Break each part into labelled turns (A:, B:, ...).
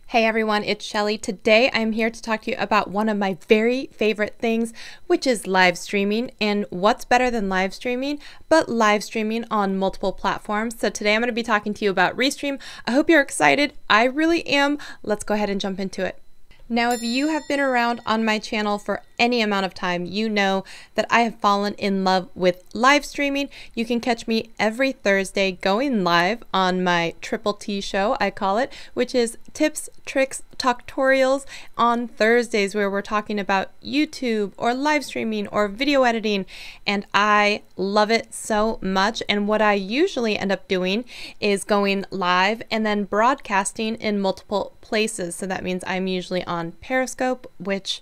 A: Hey everyone, it's Shelly. Today I'm here to talk to you about one of my very favorite things, which is live streaming. And what's better than live streaming but live streaming on multiple platforms? So today I'm going to be talking to you about Restream. I hope you're excited. I really am. Let's go ahead and jump into it. Now, if you have been around on my channel for any amount of time, you know that I have fallen in love with live streaming. You can catch me every Thursday going live on my Triple T show, I call it, which is tips, tricks, tutorials on Thursdays, where we're talking about YouTube or live streaming or video editing. And I love it so much. And what I usually end up doing is going live and then broadcasting in multiple places. So that means I'm usually on Periscope, which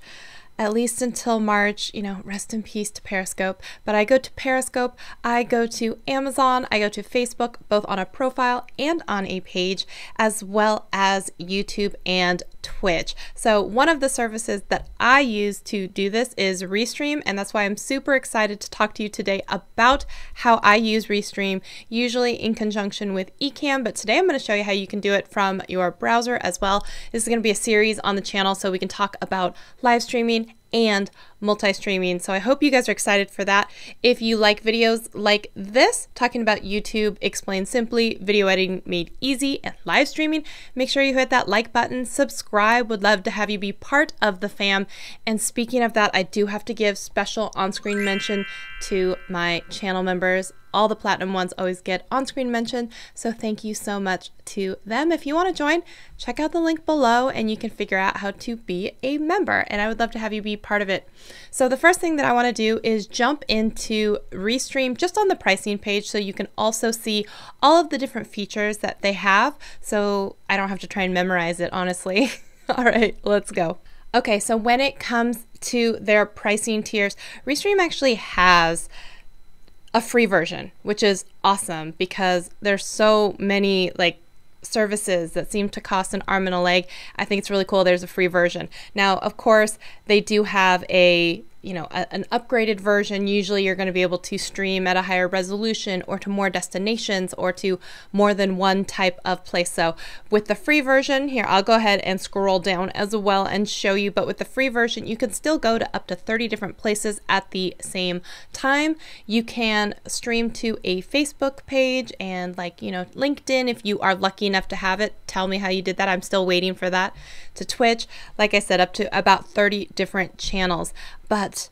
A: at least until March, rest in peace to Periscope. But I go to Periscope, I go to Amazon, I go to Facebook, both on a profile and on a page, as well as YouTube and Twitch. So one of the services that I use to do this is Restream, and that's why I'm super excited to talk to you today about how I use Restream, usually in conjunction with Ecamm, but today I'm going to show you how you can do it from your browser as well. This is going to be a series on the channel, so we can talk about live streaming and multi-streaming. So I hope you guys are excited for that. If you like videos like this, talking about YouTube explained simply, video editing made easy, and live streaming, make sure you hit that like button, subscribe. Would love to have you be part of the fam. And speaking of that, I do have to give special on-screen mention to my channel members. All the platinum ones always get on-screen mention, so thank you so much to them. If you want to join, check out the link below and you can figure out how to be a member, and I would love to have you be part of it. So the first thing that I want to do is jump into Restream just on the pricing page, so you can also see all of the different features that they have, so I don't have to try and memorize it, honestly. All right, let's go. Okay, so when it comes to their pricing tiers, Restream actually has a free version, which is awesome because there's so many services that seem to cost an arm and a leg. I think it's really cool there's a free version. Now, of course, they do have an upgraded version. Usually you're going to be able to stream at a higher resolution or to more destinations or to more than one type of place. So with the free version here, I'll go ahead and scroll down as well and show you, but with the free version, you can still go to up to 30 different places at the same time. You can stream to a Facebook page and LinkedIn if you are lucky enough to have it. Tell me how you did that. I'm still waiting for that. To Twitch, like I said, up to about 30 different channels. But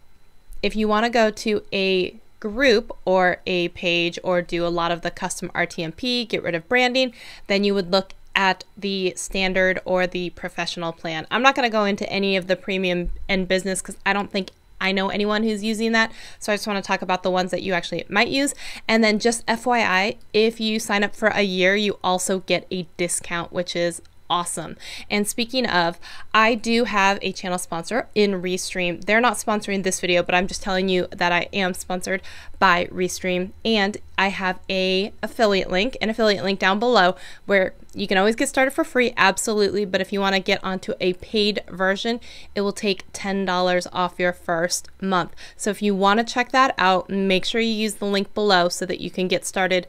A: if you want to go to a group or a page or do a lot of the custom RTMP, get rid of branding, then you would look at the standard or the professional plan. I'm not going to go into any of the premium and business because I don't think I know anyone who's using that. So I just want to talk about the ones that you actually might use. And then just FYI, if you sign up for a year, you also get a discount, which is awesome. And speaking of, I do have a channel sponsor in Restream. They're not sponsoring this video, but I'm just telling you that I am sponsored by Restream, and I have an affiliate link down below where you can always get started for free, absolutely, but if you want to get onto a paid version, it will take $10 off your first month. So if you want to check that out, make sure you use the link below so that you can get started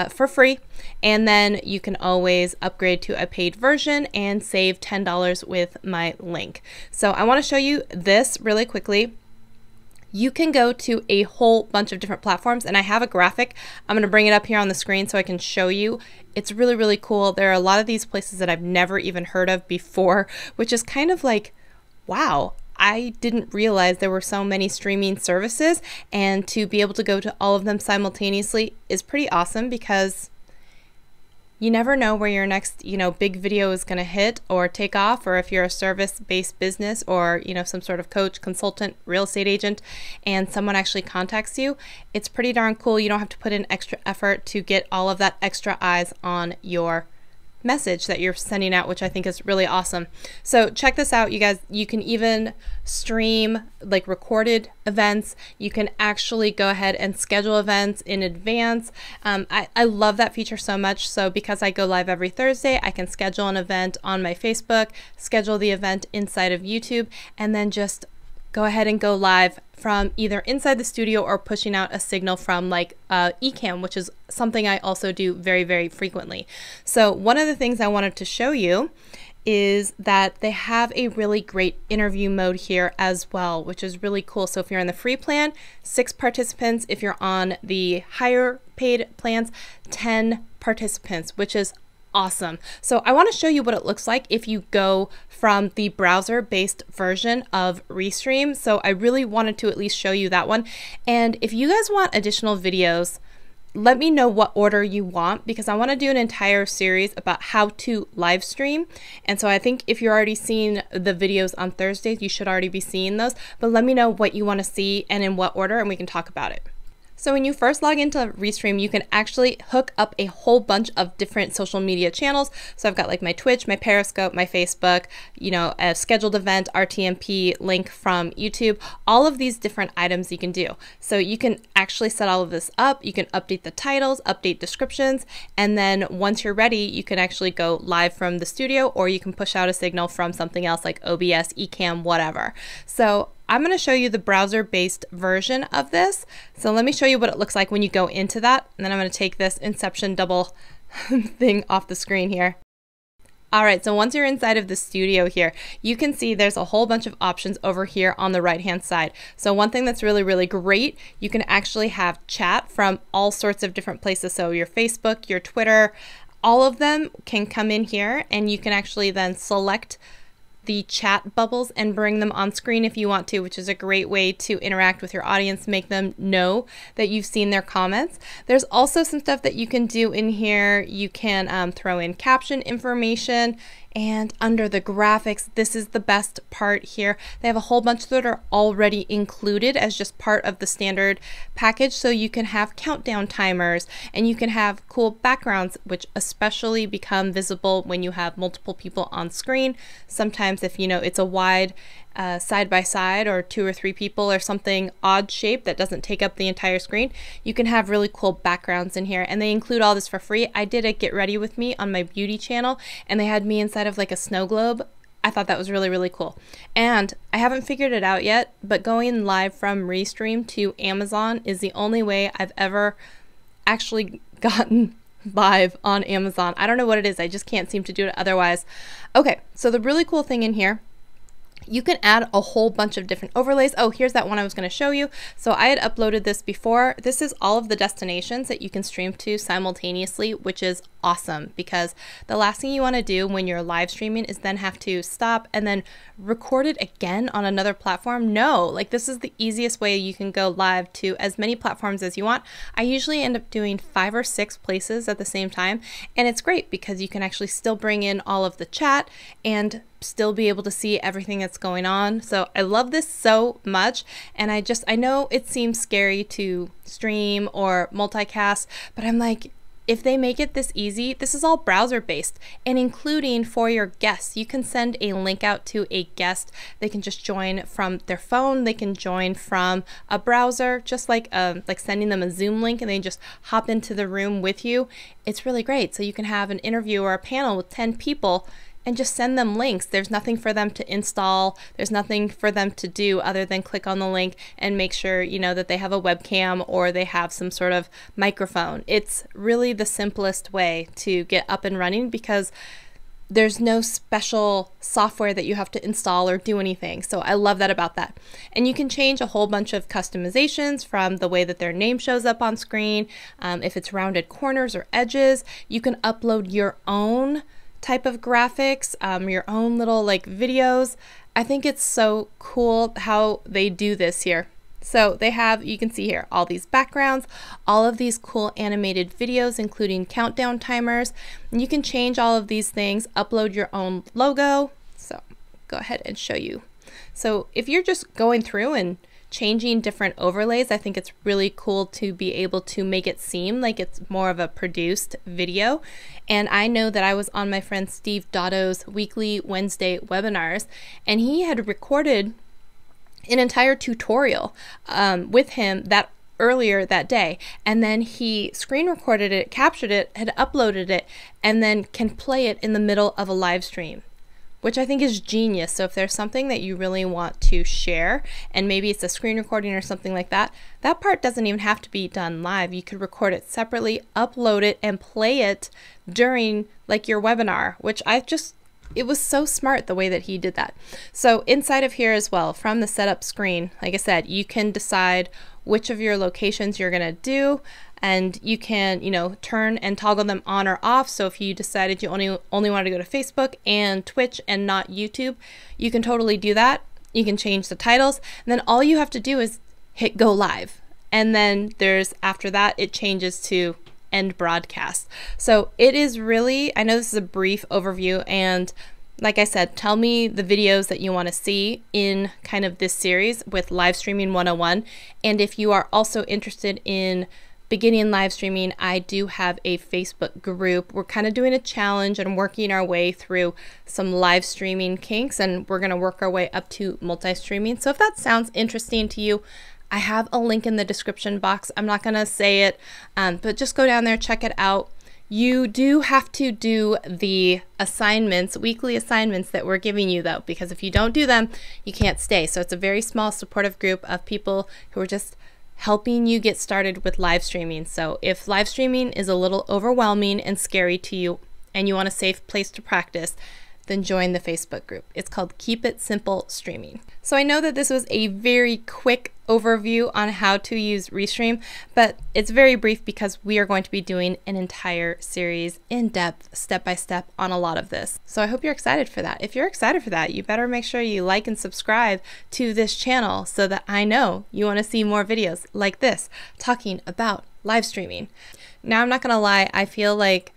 A: for free, and then you can always upgrade to a paid version and save $10 with my link. So I want to show you this really quickly. You can go to a whole bunch of different platforms, and I have a graphic. I'm going to bring it up here on the screen so I can show you. It's really, really cool. There are a lot of these places that I've never even heard of before, which is kind of like, wow, I didn't realize there were so many streaming services, and to be able to go to all of them simultaneously is pretty awesome because you never know where your next, big video is going to hit or take off, or if you're a service-based business or, some sort of coach, consultant, real estate agent, and someone actually contacts you, it's pretty darn cool. You don't have to put in extra effort to get all of that extra eyes on your message that you're sending out, which I think is really awesome. So check this out, you guys. You can even stream recorded events. You can actually go ahead and schedule events in advance. I love that feature so much. So because I go live every Thursday, I can schedule an event on my Facebook, schedule the event inside of YouTube, and then just go ahead and go live from either inside the studio or pushing out a signal from Ecamm, which is something I also do very, very frequently. So one of the things I wanted to show you is that they have a really great interview mode here as well, which is really cool. So if you're on the free plan, 6 participants. If you're on the higher paid plans, 10 participants, which is awesome. So I want to show you what it looks like if you go from the browser-based version of Restream. So I really wanted to at least show you that one. And if you guys want additional videos, let me know what order you want, because I want to do an entire series about how to live stream. And so I think if you're already seeing the videos on Thursdays, you should already be seeing those. But let me know what you want to see and in what order, and we can talk about it. So when you first log into Restream, you can actually hook up a whole bunch of different social media channels. So I've got like my Twitch, my Periscope, my Facebook, you know, a scheduled event, RTMP, link from YouTube, all of these different items you can do. So you can actually set all of this up. You can update the titles, update descriptions, and then once you're ready, you can actually go live from the studio, or you can push out a signal from something else like OBS, Ecamm, whatever. So I'm going to show you the browser-based version of this. So let me show you what it looks like when you go into that. And then I'm going to take this Inception double thing off the screen here. All right, so once you're inside of the studio here, you can see there's a whole bunch of options over here on the right-hand side. So one thing that's really, really great, you can actually have chat from all sorts of different places. So your Facebook, your Twitter, all of them can come in here, and you can actually then select the chat bubbles and bring them on screen if you want to, which is a great way to interact with your audience, make them know that you've seen their comments. There's also some stuff that you can do in here. You can throw in caption information, and under the graphics, this is the best part here. They have a whole bunch that are already included as just part of the standard package. So you can have countdown timers, and you can have cool backgrounds, which especially become visible when you have multiple people on screen. Sometimes if you know it's a wide side by side, or 2 or 3 people, or something odd shape that doesn't take up the entire screen, you can have really cool backgrounds in here, and they include all this for free. I did a Get Ready With Me on my beauty channel, and they had me inside of like a snow globe. I thought that was really, really cool. And I haven't figured it out yet, but going live from Restream to Amazon is the only way I've ever actually gotten live on Amazon. I don't know what it is. I just can't seem to do it otherwise. Okay, so the really cool thing in here, you can add a whole bunch of different overlays. Oh, here's that one I was going to show you. So I had uploaded this before. This is all of the destinations that you can stream to simultaneously, which is awesome, because the last thing you want to do when you're live streaming is then have to stop and then record it again on another platform. No, like this is the easiest way you can go live to as many platforms as you want. I usually end up doing 5 or 6 places at the same time, and it's great because you can actually still bring in all of the chat and still be able to see everything that's going on. So I love this so much, and I know it seems scary to stream or multicast, but I'm like, if they make it this easy, this is all browser based, and including for your guests, you can send a link out to a guest. They can just join from their phone. They can join from a browser, just like sending them a Zoom link, and they just hop into the room with you. It's really great. So you can have an interview or a panel with 10 people and just send them links. There's nothing for them to install. There's nothing for them to do other than click on the link and make sure, you know, that they have a webcam or they have some sort of microphone. It's really the simplest way to get up and running, because there's no special software that you have to install or do anything. So I love that about that. And you can change a whole bunch of customizations, from the way that their name shows up on screen. If it's rounded corners or edges, you can upload your own type of graphics, your own little like videos. I think it's so cool how they do this here. So they have, you can see here, all these backgrounds, all of these cool animated videos, including countdown timers. And you can change all of these things, upload your own logo. So go ahead and show you. So if you're just going through and changing different overlays, I think it's really cool to be able to make it seem like it's more of a produced video. And I know that I was on my friend Steve Dotto's weekly Wednesday webinars, and he had recorded an entire tutorial with him earlier that day, and then he screen recorded it, captured it, had uploaded it, and then can play it in the middle of a live stream, which I think is genius. So if there's something that you really want to share, and maybe it's a screen recording or something like that, that part doesn't even have to be done live. You could record it separately, upload it, and play it during like your webinar, which I just it was so smart the way that he did that. So inside of here as well, from the setup screen, like I said, you can decide which of your locations you're going to do, and you can, you know, turn and toggle them on or off. So if you decided you only wanted to go to Facebook and Twitch and not YouTube, you can totally do that. You can change the titles, and then all you have to do is hit go live. And then there's, after that, it changes to end broadcast. So it is really, I know this is a brief overview, and like I said, tell me the videos that you want to see in kind of this series with live streaming 101. And if you are also interested in beginning live streaming, I do have a Facebook group. We're kind of doing a challenge and working our way through some live streaming kinks, and we're going to work our way up to multi-streaming. So if that sounds interesting to you, I have a link in the description box. I'm not going to say it, but just go down there, check it out. You do have to do the assignments, weekly assignments that we're giving you though, because if you don't do them, you can't stay. So it's a very small supportive group of people who are just helping you get started with live streaming. So if live streaming is a little overwhelming and scary to you and you want a safe place to practice, then join the Facebook group. It's called Keep It Simple Streaming. So I know that this was a very quick overview on how to use Restream, but it's very brief because we are going to be doing an entire series in depth, step by step on a lot of this. So I hope you're excited for that. If you're excited for that, you better make sure you like and subscribe to this channel so that I know you want to see more videos like this talking about live streaming. Now, I'm not gonna lie, I feel like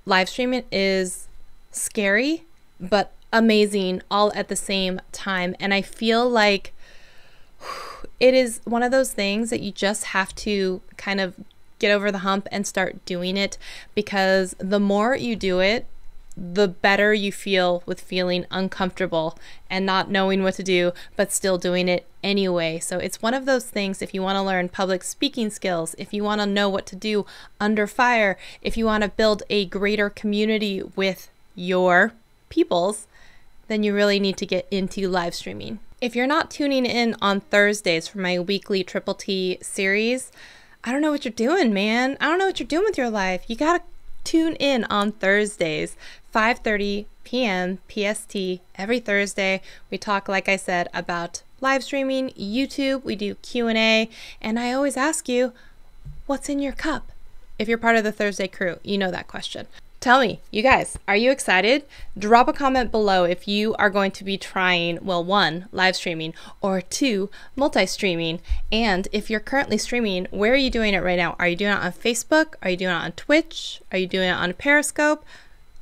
A: live streaming is scary but amazing all at the same time, and I feel like it is one of those things that you just have to kind of get over the hump and start doing it, because the more you do it, the better you feel with feeling uncomfortable and not knowing what to do but still doing it anyway. So it's one of those things, if you want to learn public speaking skills, if you want to know what to do under fire, if you want to build a greater community with your peoples, then you really need to get into live streaming. If you're not tuning in on Thursdays for my weekly Triple T series, I don't know what you're doing, man. I don't know what you're doing with your life. You gotta tune in on Thursdays, 5:30 p.m. PST every Thursday. We talk, like I said, about live streaming, YouTube, we do Q&A, and I always ask you, what's in your cup? If you're part of the Thursday crew, you know that question. Tell me, you guys, are you excited? Drop a comment below if you are going to be trying, well, 1, live streaming, or 2, multi-streaming. And if you're currently streaming, where are you doing it right now? Are you doing it on Facebook? Are you doing it on Twitch? Are you doing it on Periscope?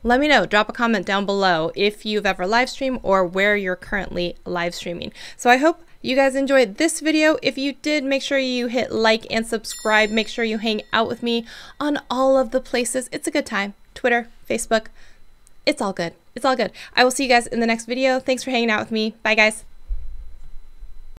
A: Let me know. Drop a comment down below if you've ever live streamed or where you're currently live streaming. So I hope you guys enjoyed this video. If you did, make sure you hit like and subscribe. Make sure you hang out with me on all of the places. It's a good time. Twitter, Facebook, it's all good. It's all good. I will see you guys in the next video. Thanks for hanging out with me. Bye, guys.